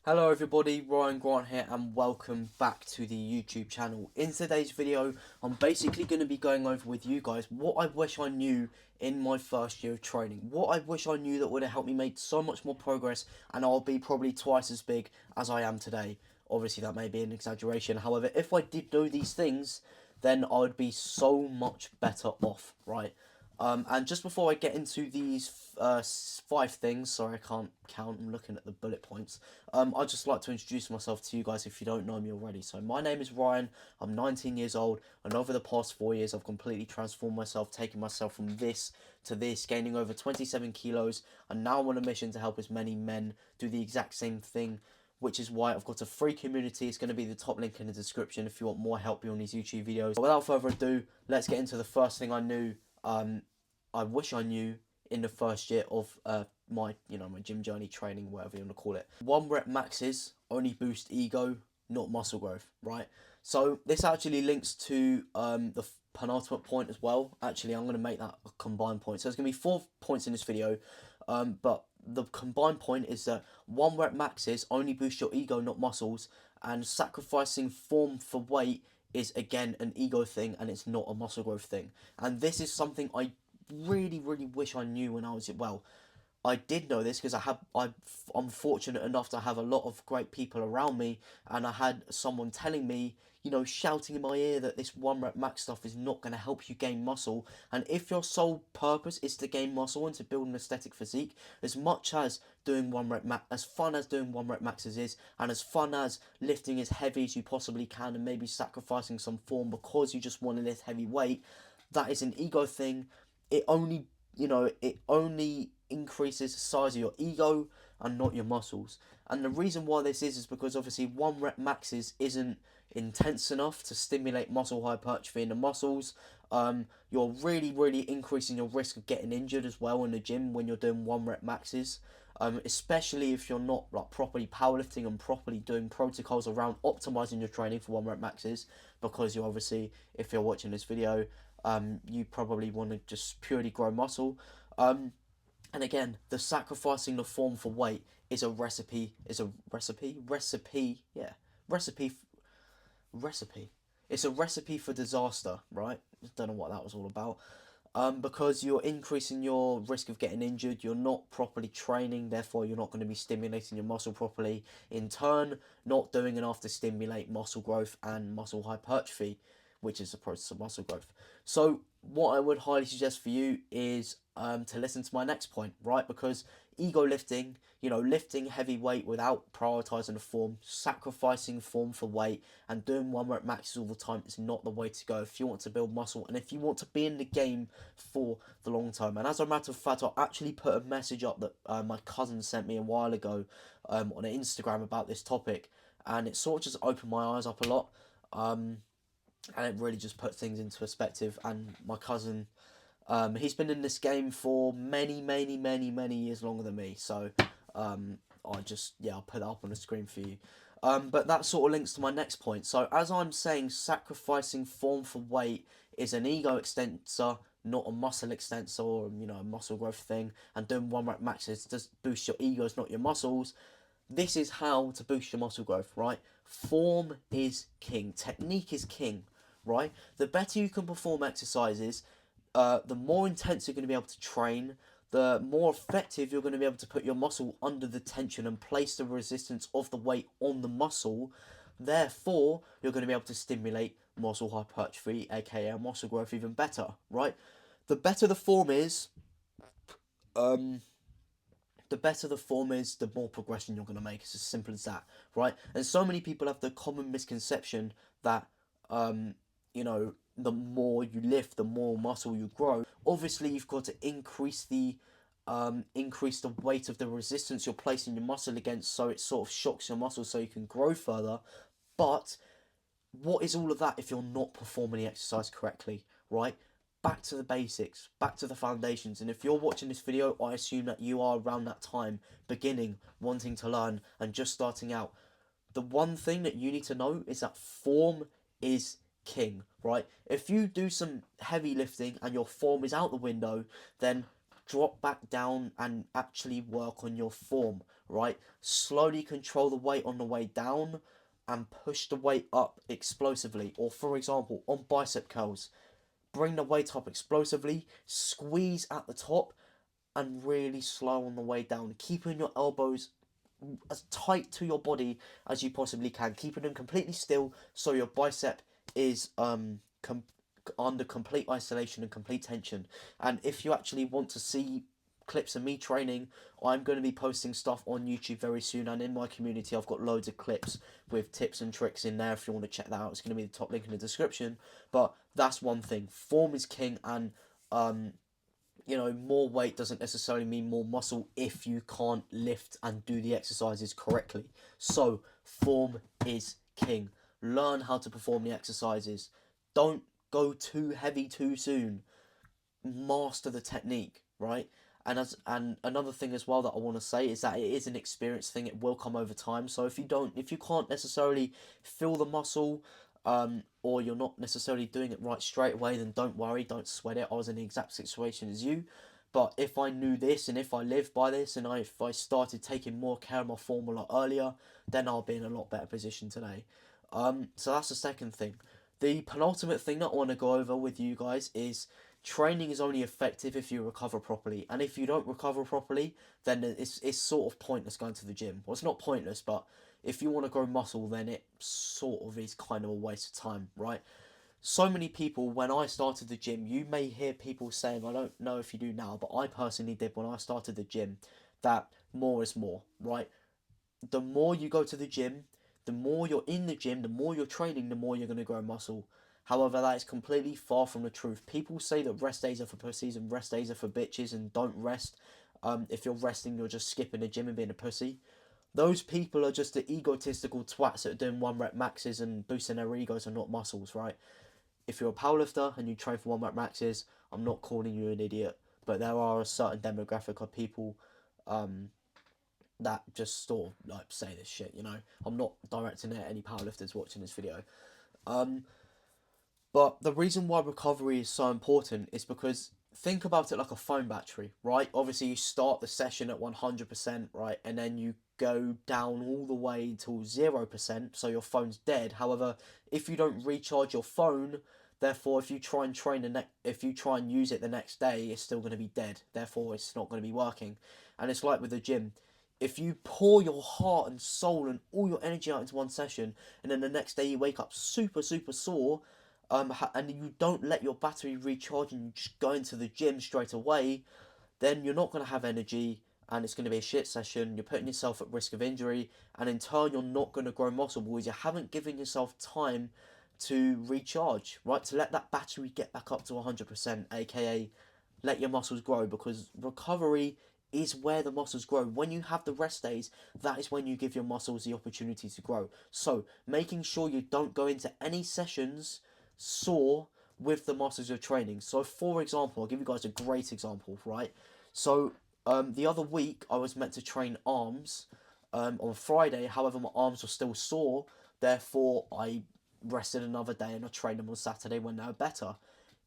Hello everybody, Ryan Grant here and welcome back to the YouTube channel. In today's video, I'm basically going to be going over with you guys what I wish I knew in my first year of training. What I wish I knew that would have helped me make so much more progress and I'll be probably twice as big as I am today. Obviously that may be an exaggeration, however, if I did know these things, then I would be so much better off, right? And just before I get into these 5 things, sorry I can't count, I'm looking at the bullet points. I'd just like to introduce myself to you guys if you don't know me already. So my name is Ryan, I'm 19 years old, and over the past 4 years I've completely transformed myself, taking myself from this to this, gaining over 27 kilos, and now I'm on a mission to help as many men do the exact same thing, which is why I've got a free community. It's going to be the top link in the description if you want more help on these YouTube videos. Without further ado, let's get into the first thing I knew. I wish I knew in the first year of my gym journey, training, whatever you want to call it. 1 rep maxes only boost ego, not muscle growth, right? So this actually links to the penultimate point as well. Actually, I'm going to make that a combined point. So there's going to be 4 points in this video, but the combined point is that 1 rep maxes only boost your ego, not muscles, and sacrificing form for weight is again an ego thing and it's not a muscle growth thing. And this is something I really wish I knew when I was, well, I did know this because I'm fortunate enough to have a lot of great people around me, and I had someone telling me, shouting in my ear that this 1 rep max stuff is not going to help you gain muscle. And if your sole purpose is to gain muscle and to build an aesthetic physique, as much as doing 1 rep max, as fun as doing 1 rep maxes is, and as fun as lifting as heavy as you possibly can and maybe sacrificing some form because you just want to lift heavy weight, that is an ego thing. It only increases the size of your ego and not your muscles. And the reason why this is because obviously 1 rep maxes isn't intense enough to stimulate muscle hypertrophy in the muscles. You're really increasing your risk of getting injured as well in the gym when you're doing 1 rep maxes. Especially if you're not like properly powerlifting and properly doing protocols around optimizing your training for 1 rep maxes, because you obviously, if you're watching this video, you probably want to just purely grow muscle. And again, the sacrificing the form for weight is a recipe. Recipe. It's a recipe for disaster, right? Don't know what that was all about. Because you're increasing your risk of getting injured, you're not properly training, therefore you're not going to be stimulating your muscle properly. In turn, not doing enough to stimulate muscle growth and muscle hypertrophy, which is the process of muscle growth. So what I would highly suggest for you is to listen to my next point, right? Because ego lifting, lifting heavy weight without prioritizing the form, sacrificing form for weight, and doing 1 rep maxes all the time is not the way to go if you want to build muscle and if you want to be in the game for the long term. And as a matter of fact, I'll actually put a message up that my cousin sent me a while ago on Instagram about this topic, and it sort of just opened my eyes up a lot. And it really just put things into perspective. And my cousin, he's been in this game for many years longer than me. So I'll put that up on the screen for you. But that sort of links to my next point. So as I'm saying, sacrificing form for weight is an ego extensor, not a muscle extensor, or a muscle growth thing. And doing 1 rep maxes does boost your egos, not your muscles. This is how to boost your muscle growth, right? Form is king. Technique is king, right? The better you can perform exercises, the more intense you're going to be able to train, the more effective you're going to be able to put your muscle under the tension and place the resistance of the weight on the muscle. Therefore, you're going to be able to stimulate muscle hypertrophy, aka muscle growth, even better, right? The better the form is, the more progression you're going to make. It's as simple as that, right? And so many people have the common misconception that, the more you lift, the more muscle you grow. Obviously, you've got to increase the weight of the resistance you're placing your muscle against, so it sort of shocks your muscle so you can grow further. But what is all of that if you're not performing the exercise correctly, right? Back to the basics, back to the foundations. And if you're watching this video, I assume that you are around that time, beginning, wanting to learn, and just starting out. The one thing that you need to know is that form is king, right? If you do some heavy lifting and your form is out the window, then drop back down and actually work on your form, right? Slowly control the weight on the way down and push the weight up explosively. Or for example, on bicep curls, bring the weight up explosively, squeeze at the top, and really slow on the way down, keeping your elbows as tight to your body as you possibly can, keeping them completely still so your bicep is under complete isolation and complete tension. And if you actually want to see clips of me training, I'm going to be posting stuff on YouTube very soon, and in my community I've got loads of clips with tips and tricks in there if you want to check that out. It's going to be the top link in the description. But that's one thing, form is king, and you know, more weight doesn't necessarily mean more muscle if you can't lift and do the exercises correctly. So, form is king. Learn how to perform the exercises. Don't go too heavy too soon. Master the technique, right? And another thing as well that I want to say is that it is an experience thing. It will come over time. So if you can't necessarily feel the muscle, or you're not necessarily doing it right straight away, then don't worry, don't sweat it. I was in the exact situation as you, but if I knew this and if I lived by this and if I started taking more care of my form a lot earlier, then I'll be in a lot better position today. So that's the second thing. The penultimate thing that I want to go over with you guys is training is only effective if you recover properly, and if you don't recover properly, then it's sort of pointless going to the gym. Well, it's not pointless, but if you want to grow muscle, then it sort of is kind of a waste of time, right? So many people, when I started the gym, you may hear people saying, I don't know if you do now, but I personally did when I started the gym, that more is more, right? The more you go to the gym, the more you're in the gym, the more you're training, the more you're going to grow muscle. However, that is completely far from the truth. People say that rest days are for pussies and rest days are for bitches and don't rest. If you're resting, you're just skipping the gym and being a pussy. Those people are just the egotistical twats that are doing 1 rep maxes and boosting their egos and not muscles, right? If you're a powerlifter and you train for 1 rep maxes, I'm not calling you an idiot, but there are a certain demographic of people that just sort of like say this shit, you know. I'm not directing it at any powerlifters watching this video. But the reason why recovery is so important is because think about it like a phone battery, right? Obviously, you start the session at 100%, right? And then you go down all the way until 0%, so your phone's dead. However, if you don't recharge your phone, therefore, if you try and if you try and use it the next day, it's still going to be dead. Therefore, it's not going to be working. And it's like with the gym. If you pour your heart and soul and all your energy out into one session, and then the next day you wake up super, super sore, and you don't let your battery recharge and you just go into the gym straight away, then you're not going to have energy and it's going to be a shit session. You're putting yourself at risk of injury, and in turn, you're not going to grow muscle because you haven't given yourself time to recharge, right? To let that battery get back up to 100%, aka let your muscles grow, because recovery is where the muscles grow. When you have the rest days, that is when you give your muscles the opportunity to grow. So, making sure you don't go into any sessions sore with the muscles you're training. So, for example, I'll give you guys a great example, right? So, the other week I was meant to train arms on Friday. However, my arms were still sore. Therefore, I rested another day and I trained them on Saturday when they were better.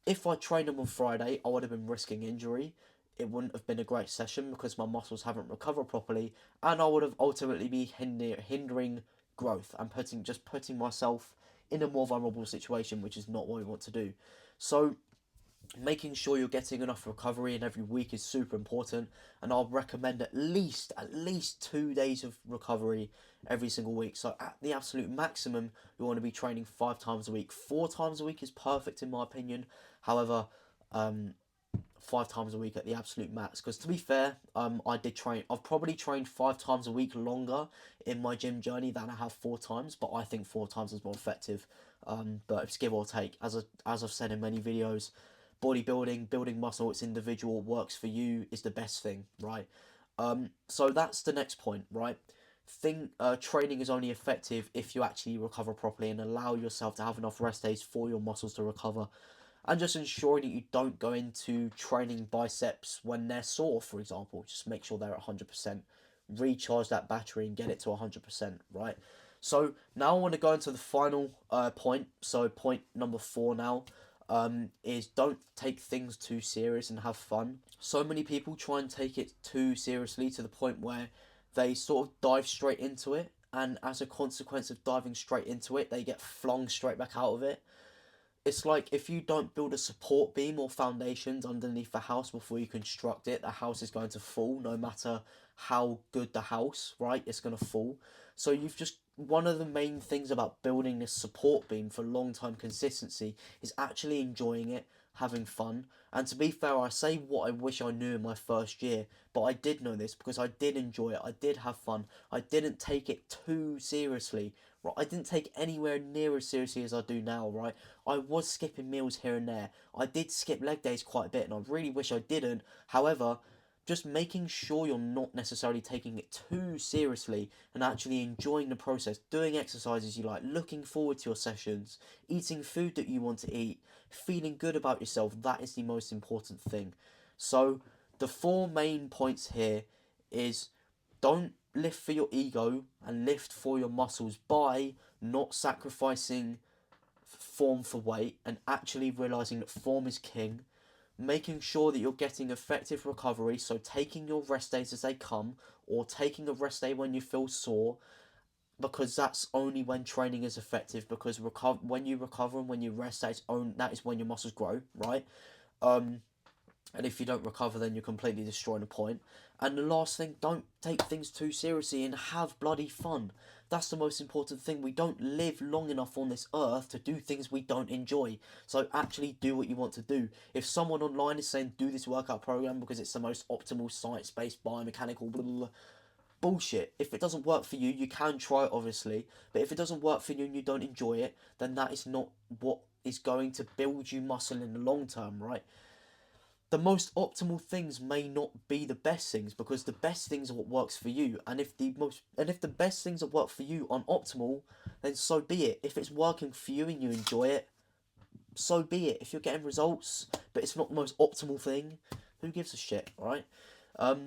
If I trained them on Friday, I would have been risking injury. It wouldn't have been a great session because my muscles haven't recovered properly, and I would have ultimately be hindering growth and putting myself in a more vulnerable situation, which is not what we want to do. So making sure you're getting enough recovery in every week is super important, and I'll recommend at least 2 days of recovery every single week. So at the absolute maximum, you want to be training 5 times a week. 4 times a week is perfect in my opinion. However, 5 times a week at the absolute max, because to be fair, I've probably trained 5 times a week longer in my gym journey than I have 4 times, but I think 4 times is more effective. But it's give or take. As I've said in many videos, bodybuilding, building muscle, it's individual, works for you is the best thing, right? So that's the next point, right? Training is only effective if you actually recover properly and allow yourself to have enough rest days for your muscles to recover, and just ensuring that you don't go into training biceps when they're sore, for example. Just make sure they're at 100%. Recharge that battery and get it to 100%, right? So now I want to go into the final point. So point number 4 now is don't take things too serious and have fun. So many people try and take it too seriously to the point where they sort of dive straight into it, and as a consequence of diving straight into it, they get flung straight back out of it. It's like if you don't build a support beam or foundations underneath the house before you construct it, the house is going to fall no matter how good the house, right? It's going to fall. So you've just, one of the main things about building this support beam for long-term consistency is actually enjoying it, having fun. And to be fair, I say what I wish I knew in my first year, but I did know this because I did enjoy it, I did have fun, I didn't take it too seriously. Right, I didn't take anywhere near as seriously as I do now, right? I was skipping meals here and there. I did skip leg days quite a bit, and I really wish I didn't. However, just making sure you're not necessarily taking it too seriously and actually enjoying the process, doing exercises you like, looking forward to your sessions, eating food that you want to eat, feeling good about yourself, that is the most important thing. So, the 4 main points here is don't lift for your ego and lift for your muscles by not sacrificing form for weight and actually realizing that form is king, making sure that you're getting effective recovery, so taking your rest days as they come or taking a rest day when you feel sore, because that's only when training is effective, because when you recover and when you rest, that is when your muscles grow, right? And if you don't recover, then you're completely destroying the point. And the last thing, don't take things too seriously and have bloody fun. That's the most important thing. We don't live long enough on this earth to do things we don't enjoy. So actually do what you want to do. If someone online is saying do this workout program because it's the most optimal science-based biomechanical blah, blah, blah, bullshit. If it doesn't work for you, you can try it obviously. But if it doesn't work for you and you don't enjoy it, then that is not what is going to build you muscle in the long term, right? The most optimal things may not be the best things, because the best things are what works for you. And if the best things that work for you aren't optimal, then so be it. If it's working for you and you enjoy it, so be it. If you're getting results but it's not the most optimal thing, who gives a shit, right?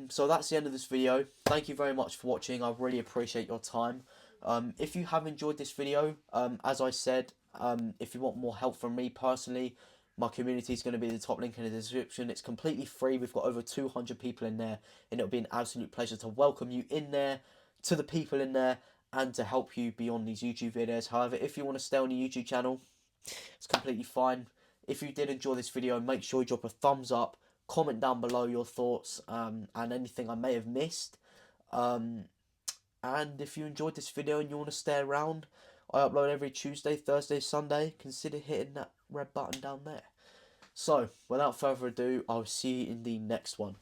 So that's the end of this video. Thank you very much for watching. I really appreciate your time. If you have enjoyed this video, as I said, if you want more help from me personally, my community is going to be the top link in the description. It's completely free. We've got over 200 people in there, and it'll be an absolute pleasure to welcome you in there, to the people in there, and to help you beyond these YouTube videos. However, if you want to stay on the YouTube channel, it's completely fine. If you did enjoy this video, make sure you drop a thumbs up, comment down below your thoughts, and anything I may have missed. And if you enjoyed this video and you want to stay around, I upload every Tuesday, Thursday, Sunday. Consider hitting that red button down there. So, without further ado, I'll see you in the next one.